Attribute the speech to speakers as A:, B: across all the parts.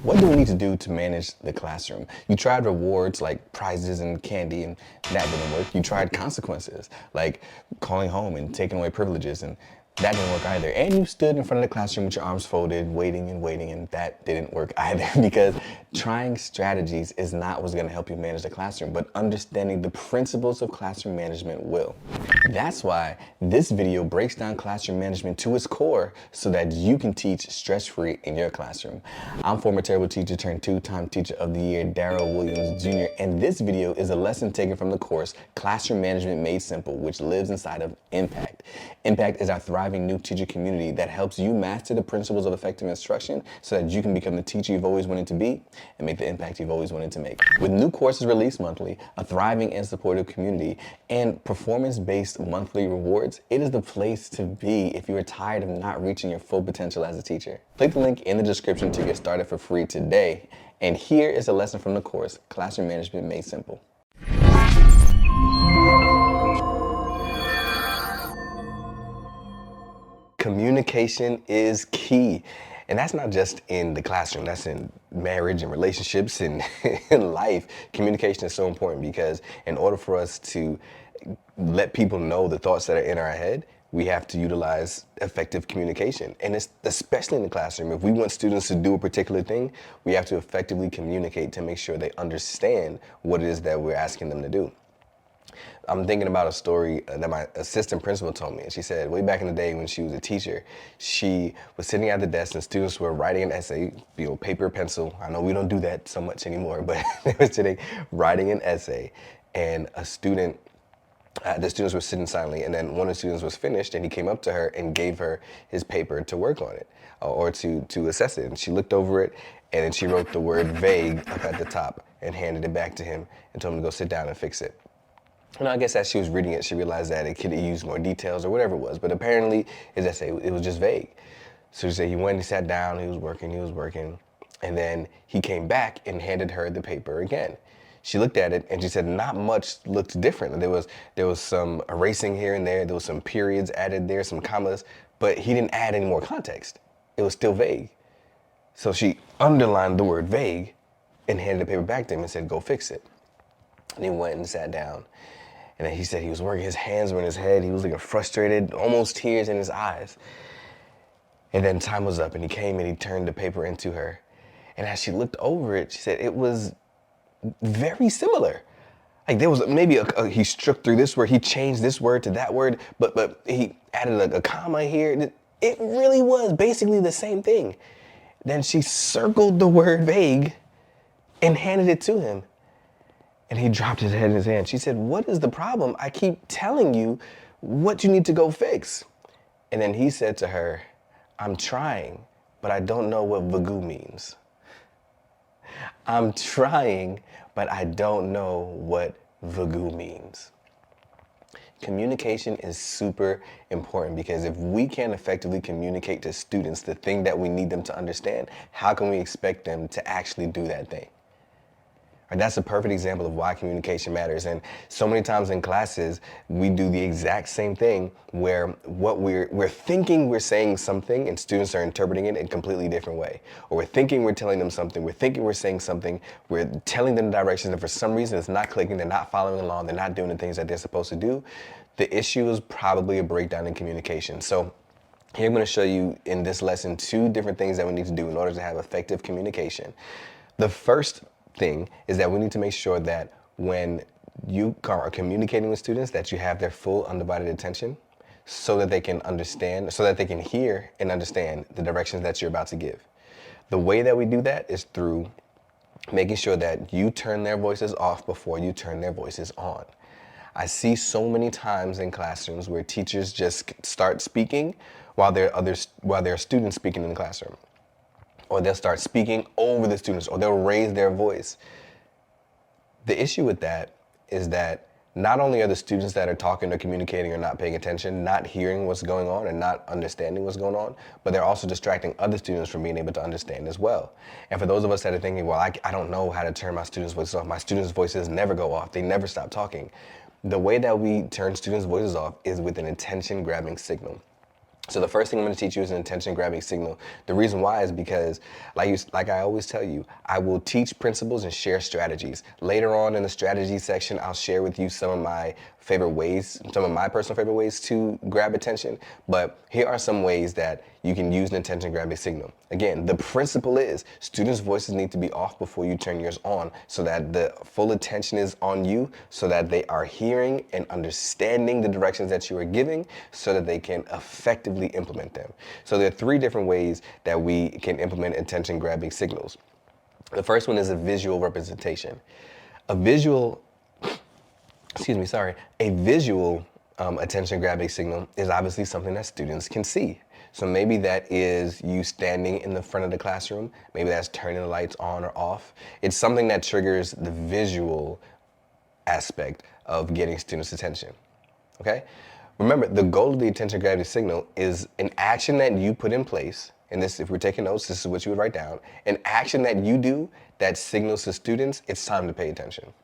A: What do we need to do to manage the classroom? You tried rewards like prizes and candy, and that didn't work. You tried consequences like calling home and taking away privileges, and that didn't work either. And you stood in front of the classroom with your arms folded, waiting and waiting, and that didn't work either because trying strategies is not what's gonna help you manage the classroom, but understanding the principles of classroom management will. That's why this video breaks down classroom management to its core so that you can teach stress-free in your classroom. I'm former terrible teacher turned two-time teacher of the year, Daryl Williams Jr., and this video is a lesson taken from the course Classroom Management Made Simple, which lives inside of Impact. Impact is our thriving new teacher community that helps you master the principles of effective instruction so that you can become the teacher you've always wanted to be and make the impact you've always wanted to make. With new courses released monthly, a thriving and supportive community, and performance-based monthly rewards, it is the place to be if you are tired of not reaching your full potential as a teacher. Click the link in the description to get started for free today. And here is a lesson from the course, Classroom Management Made Simple. Communication is key. And that's not just in the classroom, that's in marriage and relationships and in life. Communication is so important because in order for us to let people know the thoughts that are in our head, we have to utilize effective communication. And it's especially in the classroom. If we want students to do a particular thing, we have to effectively communicate to make sure they understand what it is that we're asking them to do. I'm thinking about a story that my assistant principal told me. And she said way back in the day when she was a teacher, she was sitting at the desk and students were writing an essay, paper, pencil. I know we don't do that so much anymore, but they were sitting writing an essay, and the students were sitting silently, and then one of the students was finished and he came up to her and gave her his paper to work on it or to assess it. And she looked over it and then she wrote the word vague up at the top and handed it back to him and told him to go sit down and fix it. And I guess as she was reading it, she realized that it could use more details or whatever it was. But apparently, his essay, it was just vague. So she said he went and he sat down, he was working. And then he came back and handed her the paper again. She looked at it and she said not much looked different. There was some erasing here and there, was some periods added there, some commas, but he didn't add any more context. It was still vague. So she underlined the word vague and handed the paper back to him and said, go fix it. And he went and sat down. And then he said he was working, his hands were in his head, he was looking frustrated, almost tears in his eyes. And then time was up and he came and he turned the paper into her. And as she looked over it, she said it was very similar. Like there was maybe he struck through this word, he changed this word to that word, but he added a comma here. It really was basically the same thing. Then she circled the word vague and handed it to him. And he dropped his head in his hand. She said, what is the problem? I keep telling you what you need to go fix. And then he said to her, I'm trying, but I don't know what vagu means. I'm trying, but I don't know what vagu means. Communication is super important because if we can't effectively communicate to students the thing that we need them to understand, how can we expect them to actually do that thing? And that's a perfect example of why communication matters. And so many times in classes, we do the exact same thing where what we're thinking we're saying something and students are interpreting it in a completely different way. Or we're thinking we're telling them something, we're thinking we're saying something, we're telling them directions, and for some reason it's not clicking, they're not following along, they're not doing the things that they're supposed to do. The issue is probably a breakdown in communication. So here I'm going to show you in this lesson 2 different things that we need to do in order to have effective communication. The first thing is that we need to make sure that when you are communicating with students that you have their full undivided attention so that they can understand, so that they can hear and understand the directions that you're about to give. The way that we do that is through making sure that you turn their voices off before you turn their voices on. I see so many times in classrooms where teachers just start speaking while there are students speaking in the classroom. Or they'll start speaking over the students, or they'll raise their voice. The issue with that is that not only are the students that are talking or communicating or not paying attention, not hearing what's going on and not understanding what's going on, but they're also distracting other students from being able to understand as well. And for those of us that are thinking, well, I don't know how to turn my students' voices off. My students' voices never go off. They never stop talking. The way that we turn students' voices off is with an attention-grabbing signal. So the first thing I'm going to teach you is an attention grabbing signal. The reason why is because, like I always tell you, I will teach principles and share strategies. Later on in the strategy section, I'll share with you some of my favorite ways, some of my personal favorite ways to grab attention. But here are some ways that you can use an attention grabbing signal. Again, the principle is students' voices need to be off before you turn yours on so that the full attention is on you, so that they are hearing and understanding the directions that you are giving so that they can effectively implement them. So there are three different ways that we can implement attention grabbing signals. The first one is a visual representation. A visual a visual attention grabbing signal is obviously something that students can see. So maybe that is you standing in the front of the classroom. Maybe that's turning the lights on or off. It's something that triggers the visual aspect of getting students' attention, okay? Remember, the goal of the attention grabbing signal is an action that you put in place, and this, if we're taking notes, this is what you would write down, an action that you do that signals to students it's time to pay attention.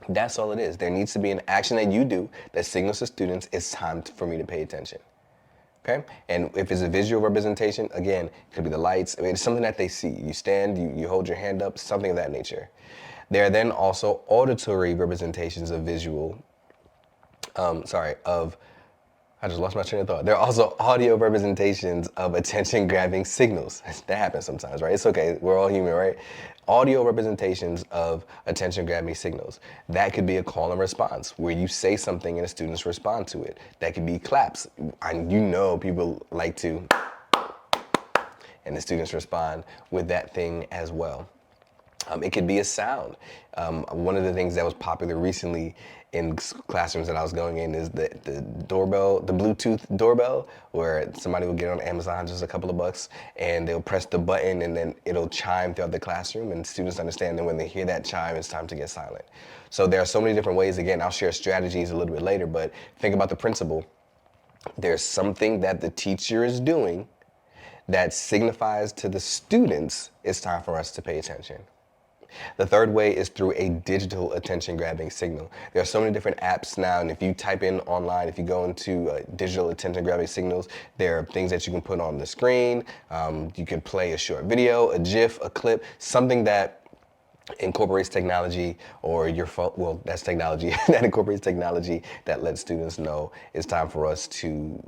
A: That's all it is. There needs to be an action that you do that signals to students it's time for me to pay attention. Okay? And if it's a visual representation, again, it could be the lights. I mean, it's something that they see. You stand, you hold your hand up, something of that nature. There are then also auditory representations of I just lost my train of thought. There are also audio representations of attention grabbing signals. That happens sometimes, right? It's okay, we're all human, right? Audio representations of attention grabbing signals. That could be a call and response where you say something and the students respond to it. That could be claps. People like to, and the students respond with that thing as well. It could be a sound. One of the things that was popular recently in classrooms that I was going in is the doorbell, the Bluetooth doorbell, where somebody will get it on Amazon, just a couple of bucks, and they'll press the button and then it'll chime throughout the classroom, and students understand that when they hear that chime, it's time to get silent. So there are so many different ways. Again, I'll share strategies a little bit later, but think about the principle. There's something that the teacher is doing that signifies to the students it's time for us to pay attention. The third way is through a digital attention grabbing signal. There are so many different apps now, and if you type in online, if you go into digital attention grabbing signals, there are things that you can put on the screen. You can play a short video, a GIF, a clip, something that incorporates technology, or your phone, well, that's technology, that incorporates technology that lets students know it's time for us to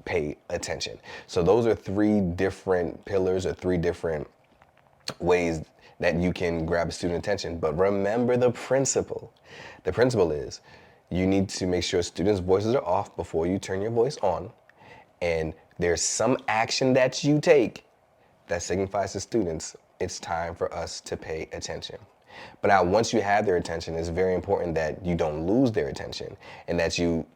A: pay attention. So those are three different pillars or three different ways that you can grab student attention. But remember the principle. The principle is you need to make sure students' voices are off before you turn your voice on. And there's some action that you take that signifies to students it's time for us to pay attention. But now once you have their attention, it's very important that you don't lose their attention and that you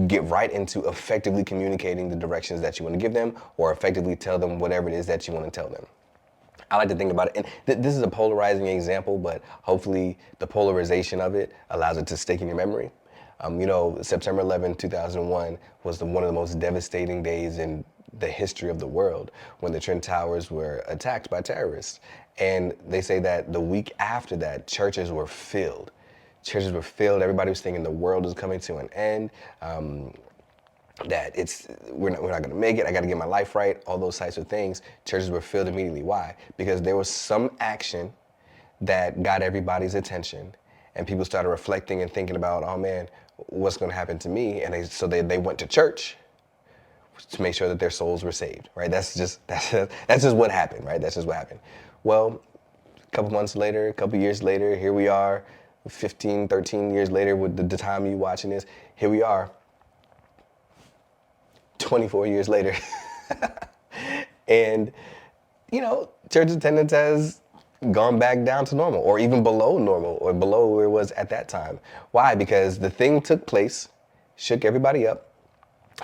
A: get right into effectively communicating the directions that you want to give them, or effectively tell them whatever it is that you want to tell them. I like to think about it, and this is a polarizing example, but hopefully the polarization of it allows it to stick in your memory. September 11, 2001 was one of the most devastating days in the history of the world when the Twin Towers were attacked by terrorists. And they say that the week after that, churches were filled. Churches were filled, everybody was thinking the world is coming to an end. That we're not going to make it, I got to get my life right, all those types of things. Churches were filled immediately. Why? Because there was some action that got everybody's attention, and people started reflecting and thinking about, oh man, what's going to happen to me? And they went to church to make sure that their souls were saved, right? That's just what happened, right? That's just what happened. Well, a couple months later, a couple years later, here we are, 15, 13 years later, with the time you watching this, here we are, 24 years later. And, church attendance has gone back down to normal, or even below normal, or below where it was at that time. Why? Because the thing took place, shook everybody up,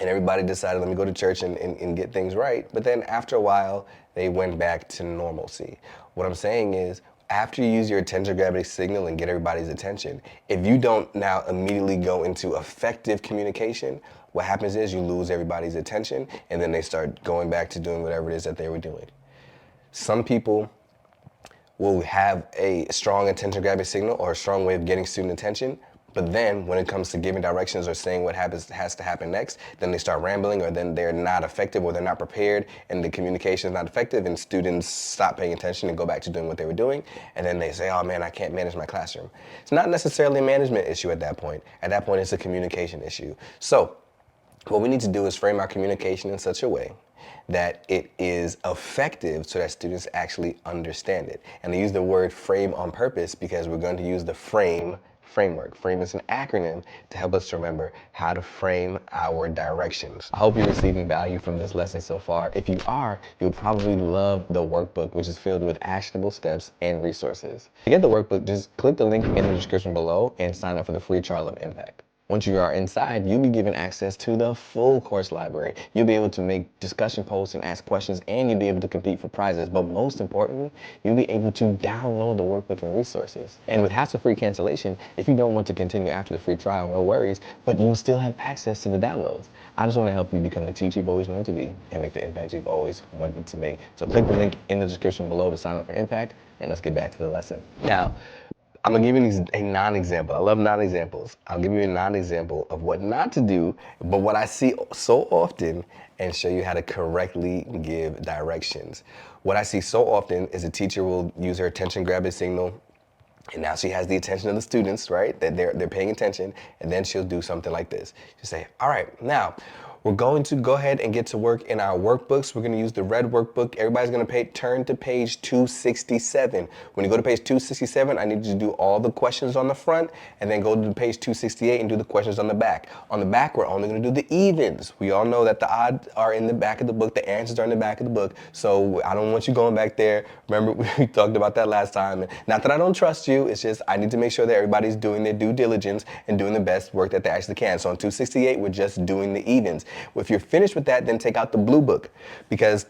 A: and everybody decided, let me go to church and get things right. But then after a while, they went back to normalcy. What I'm saying is, after you use your attention grabbing signal and get everybody's attention, if you don't now immediately go into effective communication, what happens is you lose everybody's attention, and then they start going back to doing whatever it is that they were doing. Some people will have a strong attention grabbing signal or a strong way of getting student attention, But then when it comes to giving directions or saying what has to happen next, then they start rambling, or then they're not effective, or they're not prepared, and the communication is not effective, and students stop paying attention and go back to doing what they were doing. And then they say, oh man, I can't manage my classroom. It's not necessarily a management issue at that point. At that point, it's a communication issue. So what we need to do is frame our communication in such a way that it is effective so that students actually understand it. And I use the word frame on purpose because we're going to use the framework. Frame is an acronym to help us to remember how to frame our directions. I hope you're receiving value from this lesson so far. If you are, you'll probably love the workbook, which is filled with actionable steps and resources. To get the workbook, just click the link in the description below and sign up for the free trial of Impact. Once you are inside, you'll be given access to the full course library. You'll be able to make discussion posts and ask questions, and you'll be able to compete for prizes. But most importantly, you'll be able to download the workbook and resources. And with hassle-free cancellation, if you don't want to continue after the free trial, no worries, but you'll still have access to the downloads. I just want to help you become the teacher you've always wanted to be and make the impact you've always wanted to make. So click the link in the description below to sign up for Impact, and let's get back to the lesson. Now, I'm gonna give you a non-example. I love non-examples. I'll give you a non-example of what not to do, but what I see so often, and show you how to correctly give directions. What I see so often is a teacher will use her attention grabbing signal, and now she has the attention of the students, right? That they're paying attention, and then she'll do something like this. She'll say, all right, now, we're going to go ahead and get to work in our workbooks. We're going to use the red workbook. Everybody's going to turn to page 267. When you go to page 267, I need you to do all the questions on the front, and then go to page 268 and do the questions on the back. On the back, we're only going to do the evens. We all know that the odds are in the back of the book. The answers are in the back of the book. So I don't want you going back there. Remember, we talked about that last time. Not that I don't trust you. It's just I need to make sure that everybody's doing their due diligence and doing the best work that they actually can. So on 268, we're just doing the evens. If you're finished with that, then take out the blue book, because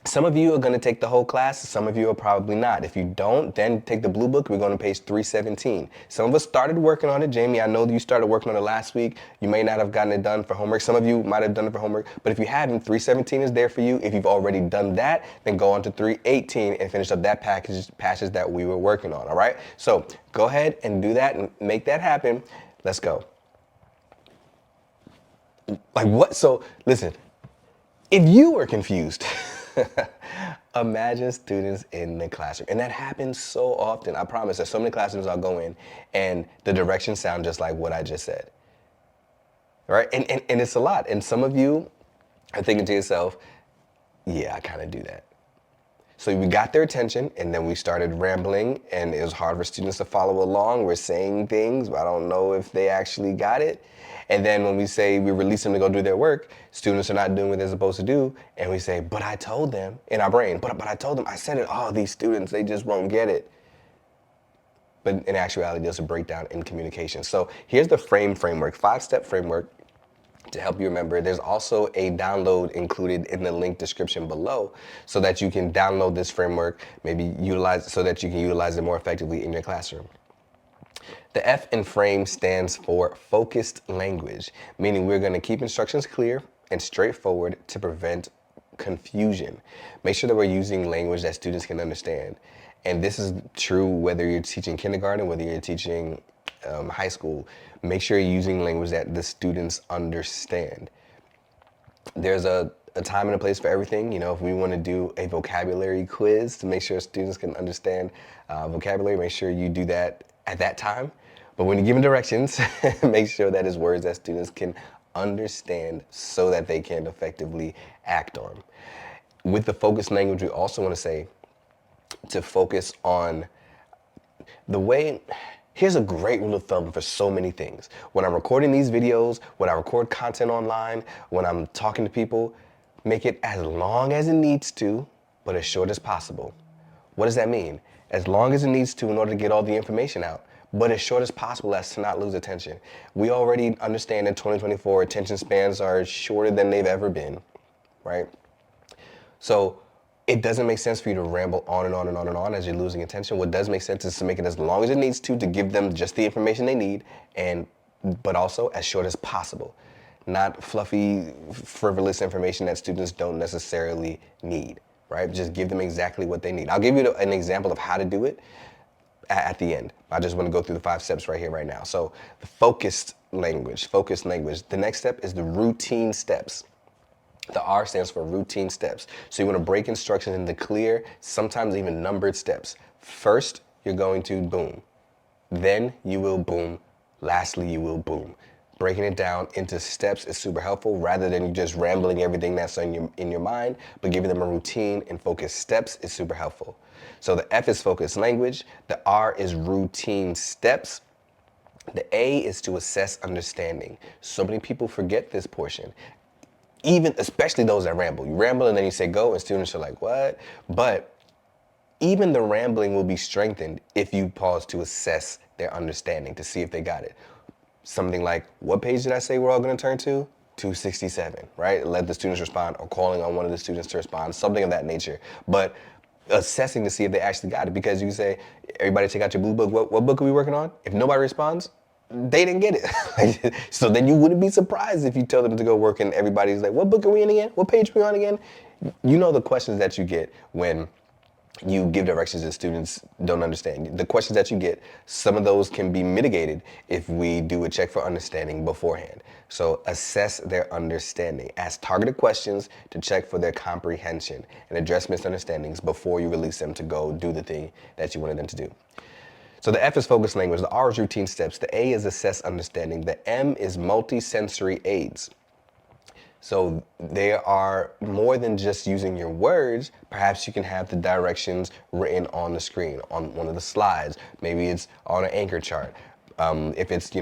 A: some of you are going to take the whole class, some of you are probably not. If you don't, then take the blue book. We're going to page 317. Some of us started working on it. Jamie, I know that you started working on it last week. You may not have gotten it done for homework. Some of you might have done it for homework, but if you haven't, 317 is there for you. If you've already done that, then go on to 318 and finish up that passage that we were working on, all right? So go ahead and do that and make that happen. Let's go. Like what? So listen, if you were confused, imagine students in the classroom. And that happens so often. I promise there's so many classrooms I'll go in and the directions sound just like what I just said. Right? And it's a lot. And some of you are thinking to yourself, yeah, I kind of do that. So we got their attention, and then we started rambling, and it was hard for students to follow along. We're saying things, but I don't know if they actually got it. And then when we say we release them to go do their work, students are not doing what they're supposed to do, and we say, but I told them, in our brain, but I told them, I said it, oh, these students, they just won't get it. But in actuality, there's a breakdown in communication. So here's the framework, 5-step framework to help you remember. There's also a download included in the link description below so that you can download this framework, maybe utilize it so that you can utilize it more effectively in your classroom. The F in frame stands for focused language, meaning we're going to keep instructions clear and straightforward to prevent confusion. Make sure that we're using language that students can understand. And this is true whether you're teaching kindergarten, whether you're teaching high school. Make sure you're using language that the students understand. There's a time and a place for everything. You know, if we want to do a vocabulary quiz to make sure students can understand vocabulary, make sure you do that at that time. But when you're giving directions, make sure that it's words that students can understand so that they can effectively act on. With the focused language, we also want to say to focus on the way. Here's a great rule of thumb for so many things. When I'm recording these videos, when I record content online, when I'm talking to people, make it as long as it needs to, but as short as possible. What does that mean? As long as it needs to in order to get all the information out, but as short as possible as to not lose attention. We already understand in 2024, attention spans are shorter than they've ever been, right? So it doesn't make sense for you to ramble on and on and on and on as you're losing attention. What does make sense is to make it as long as it needs to give them just the information they need, but also as short as possible. Not fluffy, frivolous information that students don't necessarily need, right? Just give them exactly what they need. I'll give you an example of how to do it at the end. I just want to go through the 5 steps right here, right now. So the focused language. The next step is the routine steps. The R stands for routine steps. So you want to break instructions into clear, sometimes even numbered steps. First, you're going to boom. Then you will boom. Lastly, you will boom. Breaking it down into steps is super helpful rather than you just rambling everything that's in your mind, but giving them a routine and focused steps is super helpful. So the F is focused language. The R is routine steps. The A is to assess understanding. So many people forget this portion. Even, especially those that ramble. You ramble and then you say go and students are like, what? But even the rambling will be strengthened if you pause to assess their understanding to see if they got it. Something like, what page did I say we're all gonna turn to? 267, right? Let the students respond, or calling on one of the students to respond, something of that nature. But assessing to see if they actually got it, because you can say, everybody take out your blue book, what book are we working on? If nobody responds, they didn't get it. So then you wouldn't be surprised if you tell them to go work and everybody's like, what book are we in again? What page are we on again? You know the questions that you get when you give directions that students don't understand. The questions that you get, some of those can be mitigated if we do a check for understanding beforehand. So assess their understanding. Ask targeted questions to check for their comprehension and address misunderstandings before you release them to go do the thing that you wanted them to do. So the F is focused language, the R is routine steps, the A is assess understanding, the M is multi-sensory aids. So they are more than just using your words. Perhaps you can have the directions written on the screen, on one of the slides. Maybe it's on an anchor chart. If it's,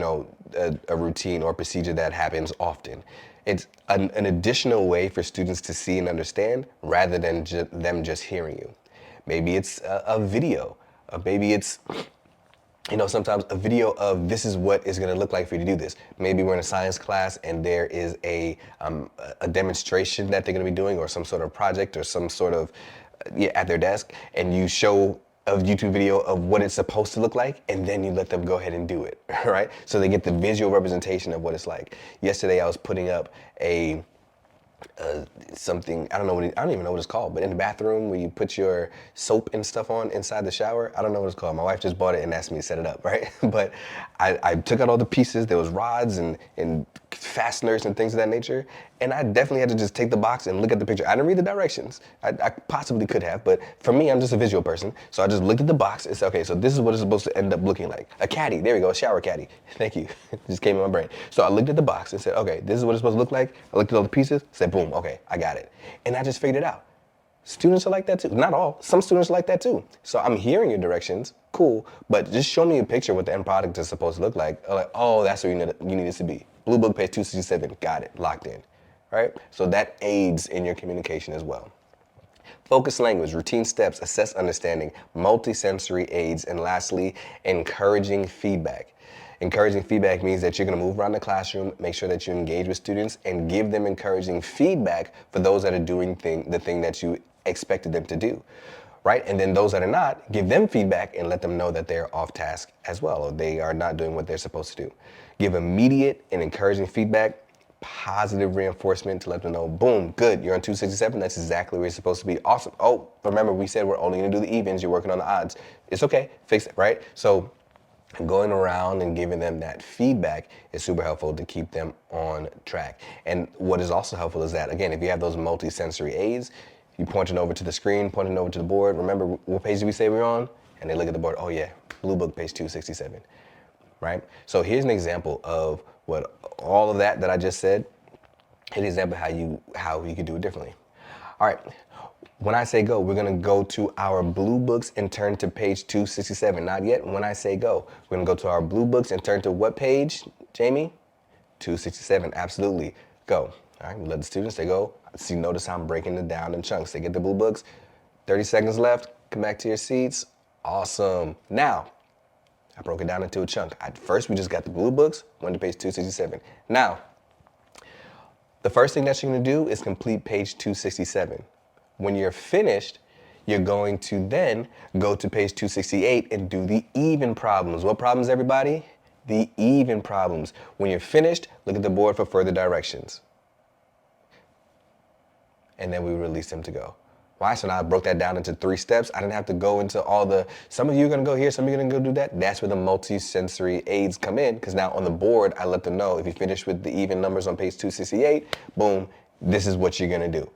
A: a routine or procedure that happens often. It's an additional way for students to see and understand rather than them just hearing you. Maybe it's a video. Maybe it's sometimes a video of this is what it's going to look like for you to do this. Maybe we're in a science class and there is a demonstration that they're going to be doing, or some sort of project, or some sort of at their desk, and you show a YouTube video of what it's supposed to look like, and then you let them go ahead and do it, right? So they get the visual representation of what it's like. Yesterday I was putting up something, I don't even know what it's called, but in the bathroom where you put your soap and stuff on inside the shower. I don't know what it's called. My wife just bought it and asked me to set it up, right? But I took out all the pieces. There was rods and fasteners and things of that nature. And I definitely had to just take the box and look at the picture. I didn't read the directions. I possibly could have, but for me, I'm just a visual person. So I just looked at the box and said, okay, so this is what it's supposed to end up looking like. A caddy, there we go, a shower caddy. Thank you, it just came in my brain. So I looked at the box and said, okay, this is what it's supposed to look like. I looked at all the pieces, said, boom, okay, I got it. And I just figured it out. Students are like that too. Not all, some students are like that too. So I'm hearing your directions, cool, but just show me a picture of what the end product is supposed to look like. Like, oh, that's where you need it to be. Blue book page 267, got it, locked in, right? So that aids in your communication as well. Focus language, routine steps, assess understanding, multisensory aids, and lastly, encouraging feedback. Encouraging feedback means that you're going to move around the classroom, make sure that you engage with students, and give them encouraging feedback for those that are doing the thing that you expected them to do, right? And then those that are not, give them feedback and let them know that they're off task as well, or they are not doing what they're supposed to do. Give immediate and encouraging feedback, positive reinforcement to let them know, boom, good, you're on 267, that's exactly where you're supposed to be. Awesome. Oh, remember we said we're only going to do the evens, you're working on the odds. It's okay, fix it, right? So going around and giving them that feedback is super helpful to keep them on track. And what is also helpful is that, again, if you have those multi-sensory aids, you pointing over to the screen, pointing over to the board, remember what page did we say we're on? And they look at the board, oh yeah, blue book page 267, right? So here's an example of what all of that I just said, here's an example how you could do it differently. All right, when I say go, we're gonna go to our blue books and turn to page 267. Not yet, when I say go. We're gonna go to our blue books and turn to what page, Jamie? 267, absolutely, go. All right, we let the students, they go. See, notice how I'm breaking it down in chunks. They get the blue books, 30 seconds left, come back to your seats. Awesome. Now, I broke it down into a chunk. First, we just got the blue books, went to page 267. Now, the first thing that you're gonna do is complete page 267. When you're finished, you're going to then go to page 268 and do the even problems. What problems, everybody? The even problems. When you're finished, look at the board for further directions. And then we release them to go. Why? So now I broke that down into 3 steps. I didn't have to go into all some of you are gonna go here, some of you are gonna go do that. That's where the multi-sensory aids come in, because now on the board, I let them know if you finish with the even numbers on page 268, boom, this is what you're gonna do.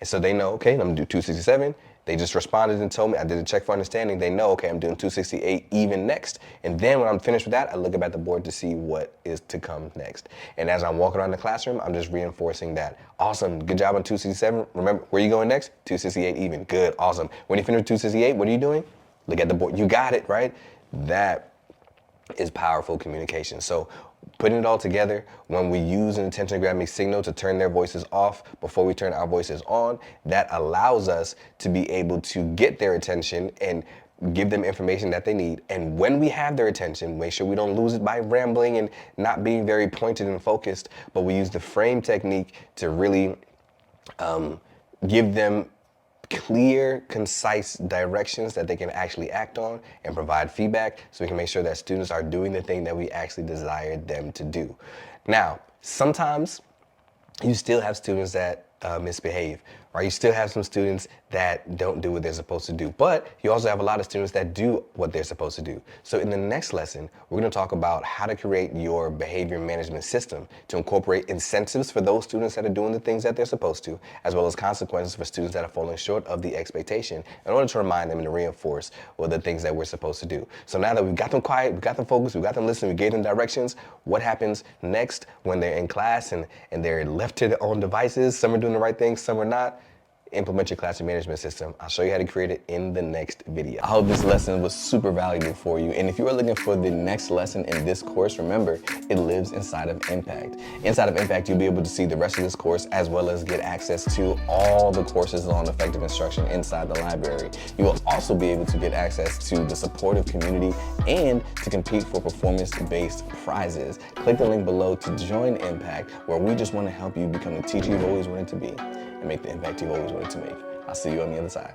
A: And so they know, okay, I'm gonna do 267. They just responded and told me, I did a check for understanding. They know, okay, I'm doing 268 even next. And then when I'm finished with that, I look up at the board to see what is to come next. And as I'm walking around the classroom, I'm just reinforcing that. Awesome, good job on 267. Remember, where are you going next? 268 even, good, awesome. When you finish with 268, what are you doing? Look at the board, you got it, right? That is powerful communication. So putting it all together, when we use an attention-grabbing signal to turn their voices off before we turn our voices on, that allows us to be able to get their attention and give them information that they need. And when we have their attention, make sure we don't lose it by rambling and not being very pointed and focused, but we use the frame technique to really give them clear, concise directions that they can actually act on and provide feedback, so we can make sure that students are doing the thing that we actually desired them to do. Now, sometimes you still have students that misbehave, right? You still have some students that don't do what they're supposed to do, but you also have a lot of students that do what they're supposed to do. So in the next lesson, we're gonna talk about how to create your behavior management system to incorporate incentives for those students that are doing the things that they're supposed to, as well as consequences for students that are falling short of the expectation, in order to remind them and to reinforce what the things that we're supposed to do. So now that we've got them quiet, we've got them focused, we've got them listening, we gave them directions, what happens next when they're in class and they're left to their own devices? Some are doing the right things, some are not. Implement your classroom management system. I'll show you how to create it in the next video. I hope this lesson was super valuable for you. And if you are looking for the next lesson in this course, remember, it lives inside of Impact. Inside of Impact, you'll be able to see the rest of this course, as well as get access to all the courses on effective instruction inside the library. You will also be able to get access to the supportive community and to compete for performance-based prizes. Click the link below to join Impact, where we just want to help you become the teacher you've always wanted to be and make the impact you've always wanted to make. I'll see you on the other side.